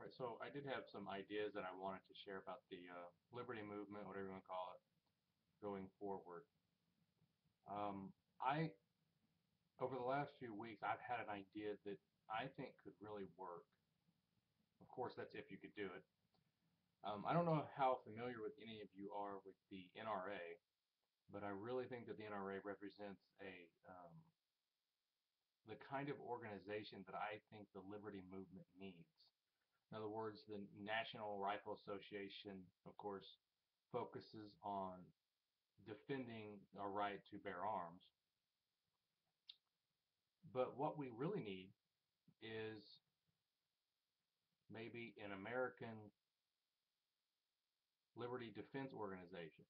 Alright, so I did have some ideas that I wanted to share about the liberty movement, whatever you want to call it, going forward. I, over the last few weeks, I've had an idea that I think could really work. Of course, that's if you could do it. I don't know how familiar with any of you are with the NRA, but I really think that the NRA represents the kind of organization that I think the liberty movement needs. In other words, the National Rifle Association, of course, focuses on defending our right to bear arms. But what we really need is maybe an American Liberty Defense Organization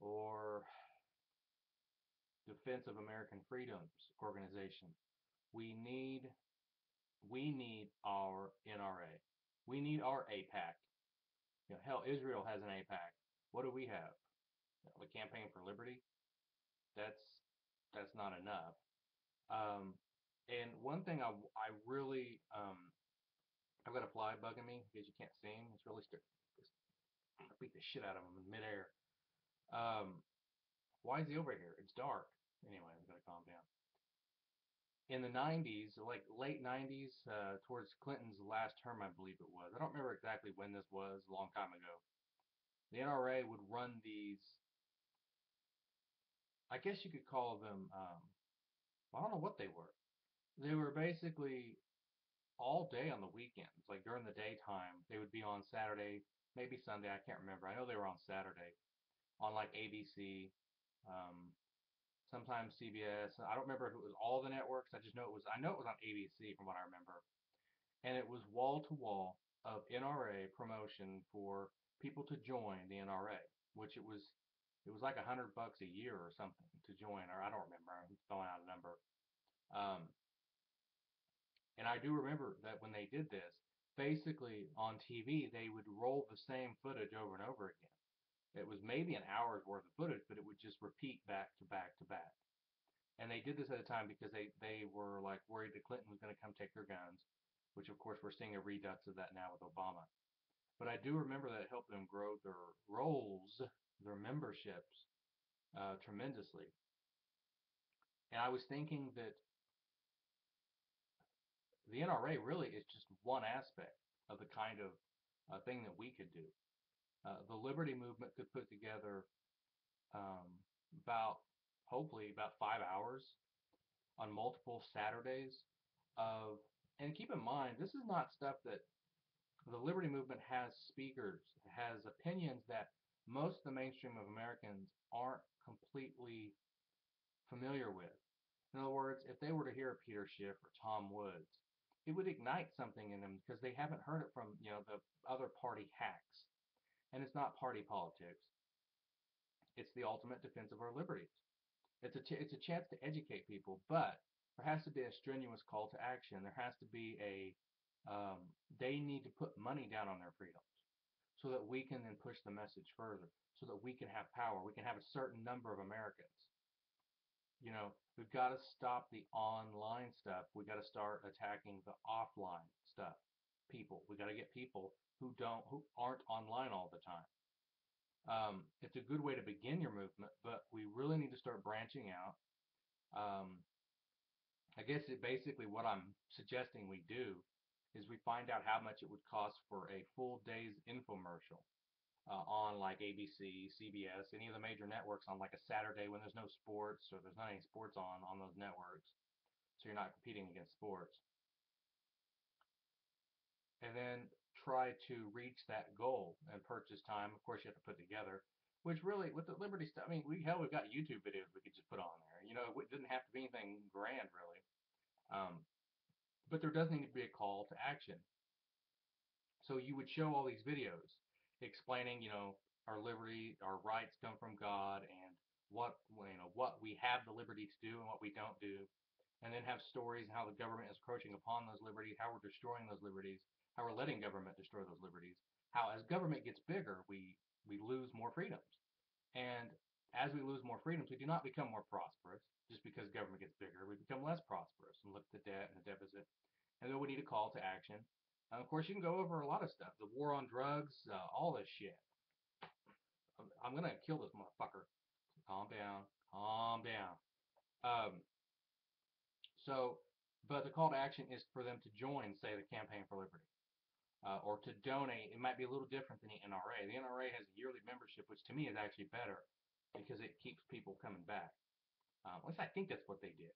or Defense of American Freedoms Organization. We need we need our NRA. We need our AIPAC. Hell, Israel has an AIPAC. What do we have? The Campaign for Liberty. That's that's not enough. Um, and one thing I really I've got a fly bugging me because you can't see him. It's really I beat the shit out of him in midair. Um, why is he over here? It's dark. Anyway, I'm gonna calm down. In the 90s, like late 90s, towards Clinton's last term, I believe it was. I don't remember exactly when this was, a long time ago. The NRA would run these, I guess you could call them, I don't know what they were. They were basically all day on the weekends, like during the daytime. They would be on Saturday, maybe Sunday, I can't remember. I know they were on Saturday, on like ABC, um, sometimes CBS. I don't remember if it was all the networks. I know it was on ABC from what I remember. And it was wall to wall of NRA promotion for people to join the NRA, which it was like $100 a year or something to join, or I don't remember. I'm throwing out a number. Um, and I do remember that when they did this, basically on TV they would roll the same footage over and over again. It was maybe an hour's worth of footage, but it would just repeat back to back to back. And they did this at a time because they were like worried that Clinton was going to come take their guns, which of course we're seeing a redux of that now with Obama. But I do remember that it helped them grow their rolls, their memberships tremendously. And I was thinking that the NRA really is just one aspect of the kind of thing that we could do. The Liberty Movement could put together about, hopefully, about 5 hours on multiple Saturdays of, and keep in mind, this is not stuff that the Liberty Movement has speakers, has opinions that most of the mainstream of Americans aren't completely familiar with. In other words, if they were to hear Peter Schiff or Tom Woods, it would ignite something in them because they haven't heard it from, the other party hacks. And it's not party politics. It's the ultimate defense of our liberties. It's a chance to educate people, but there has to be a strenuous call to action. There has to be they need to put money down on their freedoms so that we can then push the message further, so that we can have power. We can have a certain number of Americans. We've got to stop the online stuff. We've got to start attacking the offline stuff. People. We've got to get people who aren't online all the time. It's a good way to begin your movement, but we really need to start branching out. Um, I guess basically what I'm suggesting we do is we find out how much it would cost for a full day's infomercial on like ABC, CBS, any of the major networks on like a Saturday when there's no sports or there's not any sports on those networks, so you're not competing against sports. And then try to reach that goal and purchase time. Of course, you have to put together, which really, with the Liberty stuff, I mean, we've got YouTube videos we could just put on there. It doesn't have to be anything grand, really. Um, but there does need to be a call to action. So you would show all these videos explaining, our liberty, our rights come from God, and what we have the liberty to do and what we don't do, and then have stories how the government is encroaching upon those liberties, how we're destroying those liberties, how we're letting government destroy those liberties, how as government gets bigger, we lose more freedoms. And as we lose more freedoms, we do not become more prosperous just because government gets bigger. We become less prosperous and look at the debt and the deficit. And then we need a call to action. And of course, you can go over a lot of stuff. The war on drugs, all this shit. I'm gonna kill this motherfucker. Calm down. Calm down. Um, so, but the call to action is for them to join, say, the Campaign for Liberty, or to donate. It might be a little different than the NRA. The NRA has a yearly membership, which to me is actually better because it keeps people coming back. At least I think that's what they did.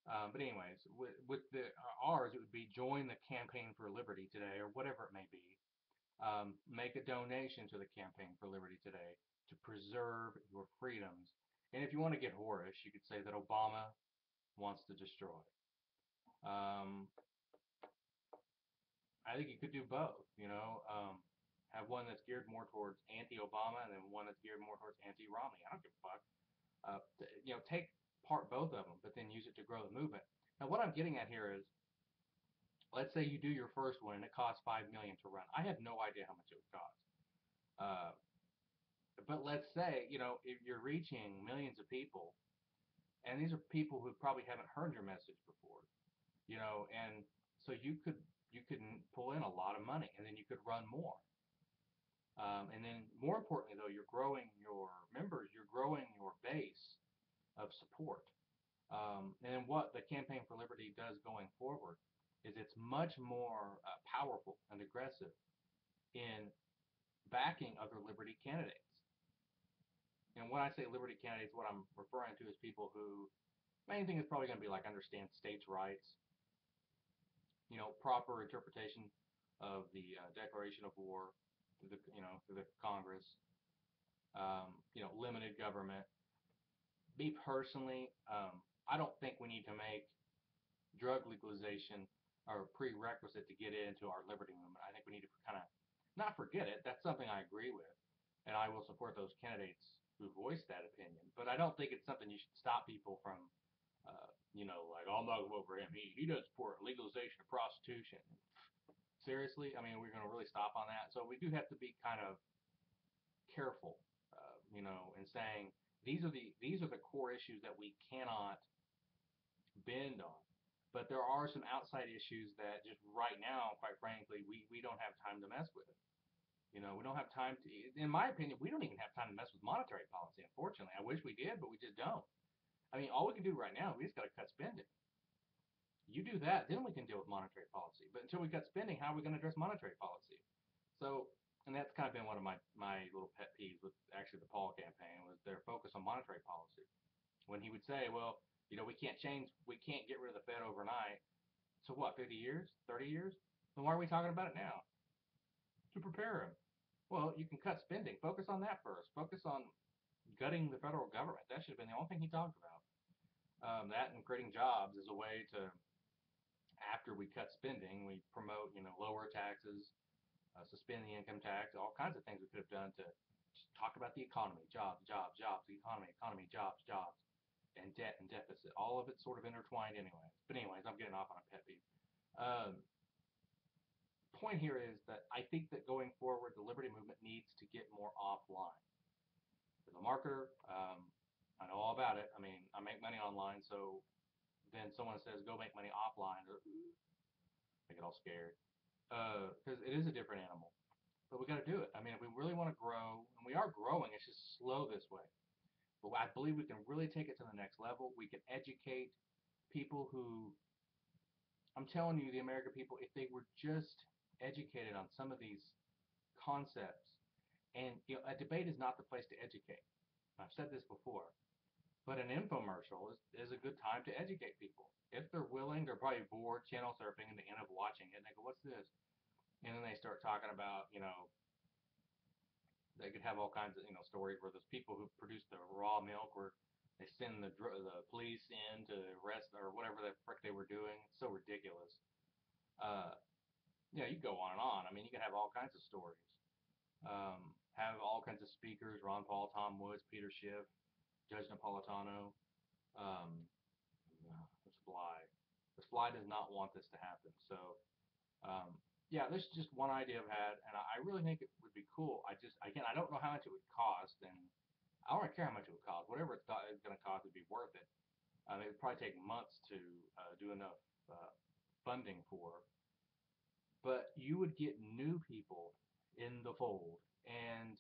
But anyways, with the ours, it would be join the Campaign for Liberty today, or whatever it may be. Make a donation to the Campaign for Liberty today to preserve your freedoms. And if you want to get whorish, you could say that Obama wants to destroy. Um, I think you could do both. Have one that's geared more towards anti-Obama, and then one that's geared more towards anti-Romney. I don't give a fuck. Take part both of them, but then use it to grow the movement. Now, what I'm getting at here is, let's say you do your first one and it costs $5 million to run. I have no idea how much it would cost. Uh, but let's say, if you're reaching millions of people, and these are people who probably haven't heard your message before, and so you could pull in a lot of money, and then you could run more. And then more importantly, though, you're growing your members, you're growing your base of support. And what the Campaign for Liberty does going forward is it's much more powerful and aggressive in backing other liberty candidates. And when I say liberty candidates, what I'm referring to is people who, main thing is probably going to be like understand states' rights, proper interpretation of the Declaration of War through the Congress, limited government. Me personally, I don't think we need to make drug legalization or a prerequisite to get into our liberty movement. I think we need to kind of not forget it. That's something I agree with, and I will support those candidates who voice that opinion. But I don't think it's something you should stop people from, like, oh, I'm not going to vote for him. He does support legalization of prostitution. Seriously? I mean, we're going to really stop on that? So we do have to be kind of careful, in saying these are the core issues that we cannot bend on. But there are some outside issues that just right now, quite frankly, we don't have time to mess with. We don't have time to, in my opinion, we don't even have time to mess with monetary policy, unfortunately. I wish we did, but we just don't. I mean, all we can do right now, we just got to cut spending. You do that, then we can deal with monetary policy. But until we cut spending, how are we going to address monetary policy? So, and that's kind of been one of my little pet peeves with actually the Paul campaign, was their focus on monetary policy. When he would say, well, we can't get rid of the Fed overnight. So what, 50 years, 30 years? Then why are we talking about it now? To prepare him. Well, you can cut spending. Focus on that first. Focus on gutting the federal government. That should have been the only thing he talked about. That and creating jobs is a way to, after we cut spending, we promote, lower taxes, suspend the income tax, all kinds of things we could have done to just talk about the economy, jobs, jobs, jobs, the economy, jobs, jobs, and debt and deficit. All of it's sort of intertwined anyways. But anyways, I'm getting off on a pet peeve. Um, Point here is that I think that going forward, the liberty movement needs to get more offline. As a marketer, I know all about it. I mean, I make money online, so then someone says, go make money offline, I get all scared. Because it is a different animal. But we got to do it. I mean, if we really want to grow, and we are growing, it's just slow this way. But I believe we can really take it to the next level. We can educate people who, I'm telling you, the American people, if they were just educated on some of these concepts, and a debate is not the place to educate. I've said this before, but an infomercial is a good time to educate people. If they're willing, they're probably bored channel surfing and they end up watching it and they go, what's this? And then they start talking about, they could have all kinds of, stories where there's people who produce the raw milk where they send the police in to arrest or whatever the frick they were doing. It's so ridiculous. Uh, you go on and on. I mean, you can have all kinds of stories. Have all kinds of speakers, Ron Paul, Tom Woods, Peter Schiff, Judge Napolitano. Um, the Fly does not want this to happen. So, this is just one idea I've had, and I really think it would be cool. Again, I don't know how much it would cost, and I don't really care how much it would cost. Whatever it's going to cost would be worth it. It would probably take months to do enough funding for. but you would get new people in the fold. And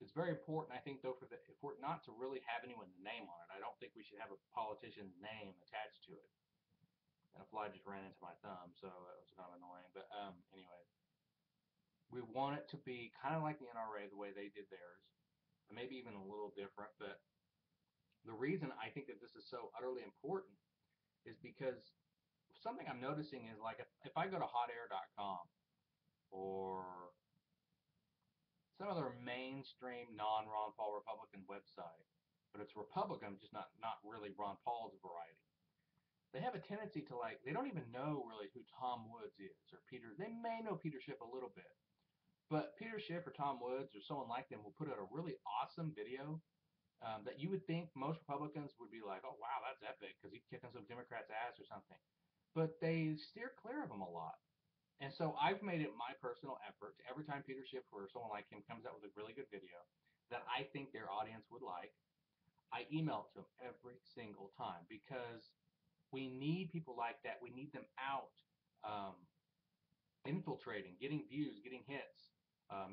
it's very important, I think, though, if we're not to really have anyone's name on it, I don't think we should have a politician's name attached to it. And a fly just ran into my thumb, so that was kind of annoying. But anyway, we want it to be kind of like the NRA, the way they did theirs, maybe even a little different. But the reason I think that this is so utterly important is because something I'm noticing is like if I go to hotair.com or some other mainstream non-Ron Paul Republican website, but it's Republican, just not really Ron Paul's variety. They have a tendency to like they don't even know really who Tom Woods is or Peter. They may know Peter Schiff a little bit, but Peter Schiff or Tom Woods or someone like them will put out a really awesome video that you would think most Republicans would be like, oh wow, that's epic because he's kicking some Democrats' ass or something. But they steer clear of them a lot. And so I've made it my personal effort to every time Peter Schiff or someone like him comes out with a really good video that I think their audience would like, I email it to them every single time because we need people like that. We need them out um, infiltrating, getting views, getting hits,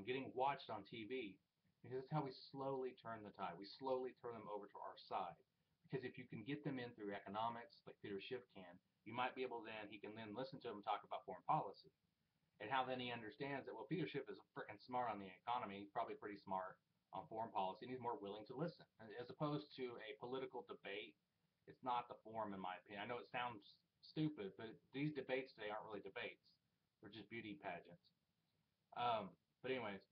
getting watched on TV. Because that's how we slowly turn the tide. We slowly turn them over to our side. Because if you can get them in through economics, like Peter Schiff can, you might be able he can then listen to them talk about foreign policy. And how then he understands that, well, Peter Schiff is freaking smart on the economy. He's probably pretty smart on foreign policy, and he's more willing to listen. As opposed to a political debate, it's not the form, in my opinion. I know it sounds stupid, but these debates today aren't really debates. They're just beauty pageants. But anyways,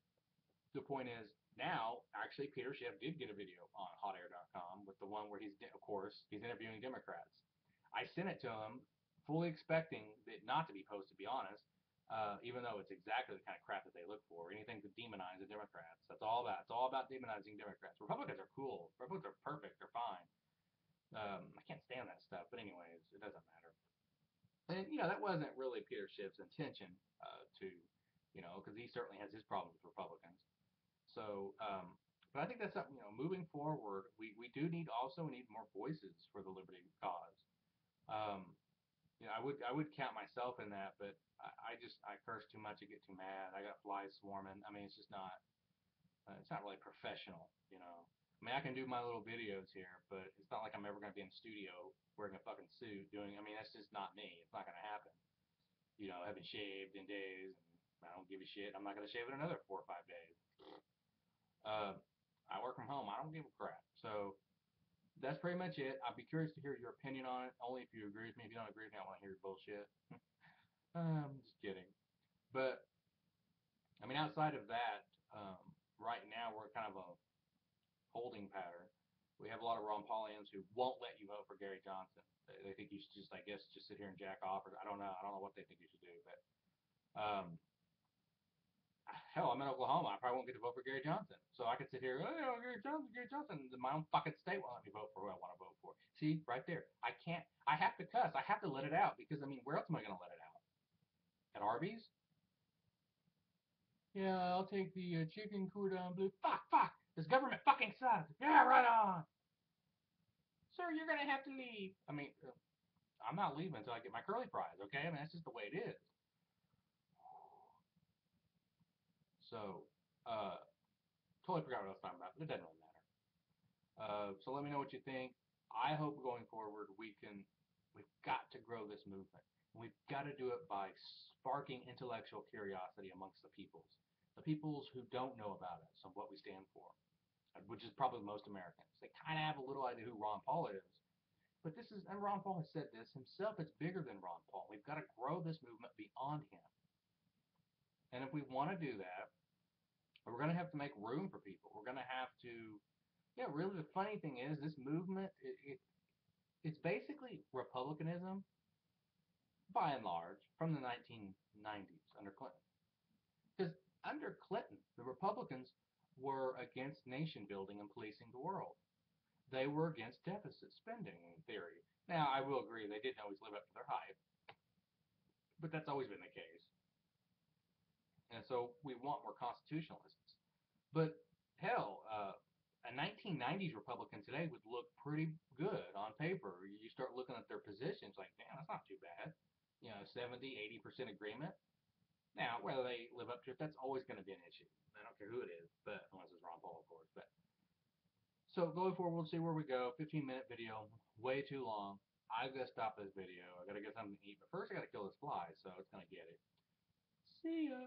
the point is, now, actually, Peter Schiff did get a video on hotair.com with the one where of course, he's interviewing Democrats. I sent it to him fully expecting it not to be posted, to be honest, even though it's exactly the kind of crap that they look for. Anything to demonize the Democrats. That's all about. It's all about demonizing Democrats. Republicans are cool. Republicans are perfect. They're fine. I can't stand that stuff. But anyways, it doesn't matter. And, that wasn't really Peter Schiff's intention to, because he certainly has his problems with Republicans. So, but I think that's something, moving forward, we do need more voices for the liberty cause. Um, I would count myself in that, but I curse too much, I get too mad, I got flies swarming. I mean, it's not really professional, I mean, I can do my little videos here, but it's not like I'm ever going to be in the studio wearing a fucking suit I mean, that's just not me. It's not going to happen. I haven't shaved in days, and I don't give a shit. I'm not going to shave in another 4 or 5 days. I work from home. I don't give a crap. So that's pretty much it. I'd be curious to hear your opinion on it, only if you agree with me. If you don't agree with me, I want to hear your bullshit. I'm just kidding. But, I mean, outside of that, right now we're kind of a holding pattern. We have a lot of Ron Paulians who won't let you vote for Gary Johnson. They think you should just, I guess, just sit here and jack off. Or I don't know. I don't know what they think you should do. But hell, I'm in Oklahoma. I probably won't get to vote for Gary Johnson. So I could sit here, oh, Gary Johnson, Gary Johnson. My own fucking state won't let me vote for who I want to vote for. See, right there. I can't. I have to cuss. I have to let it out because, I mean, where else am I going to let it out? At Arby's? Yeah, I'll take the chicken cordon bleu. Fuck. This government fucking sucks. Yeah, right on. Sir, you're going to have to leave. I mean, I'm not leaving until I get my curly fries, okay? I mean, that's just the way it is. So, totally forgot what I was talking about, but it doesn't really matter. So let me know what you think. I hope going forward we've got to grow this movement. We've got to do it by sparking intellectual curiosity amongst the peoples who don't know about us and what we stand for, which is probably most Americans. They kind of have a little idea who Ron Paul is, but and Ron Paul has said this himself, it's bigger than Ron Paul. We've got to grow this movement beyond him. And if we want to do that, we're going to have to make room for people. We're going to have to, really the funny thing is this movement, it's basically republicanism, by and large, from the 1990s under Clinton. Because under Clinton, the Republicans were against nation building and policing the world. They were against deficit spending in theory. Now, I will agree they didn't always live up to their hype, but that's always been the case. And so we want more constitutionalists. But hell, a 1990s Republican today would look pretty good on paper. You start looking at their positions like, damn, that's not too bad. 70-80% agreement. Now, whether they live up to it, that's always going to be an issue. I don't care who it is, but unless it's Ron Paul, of course. But so going forward, we'll see where we go. 15-minute video, way too long. I gotta stop this video. I gotta get something to eat, but first I gotta kill this fly, so it's gonna get it. See ya.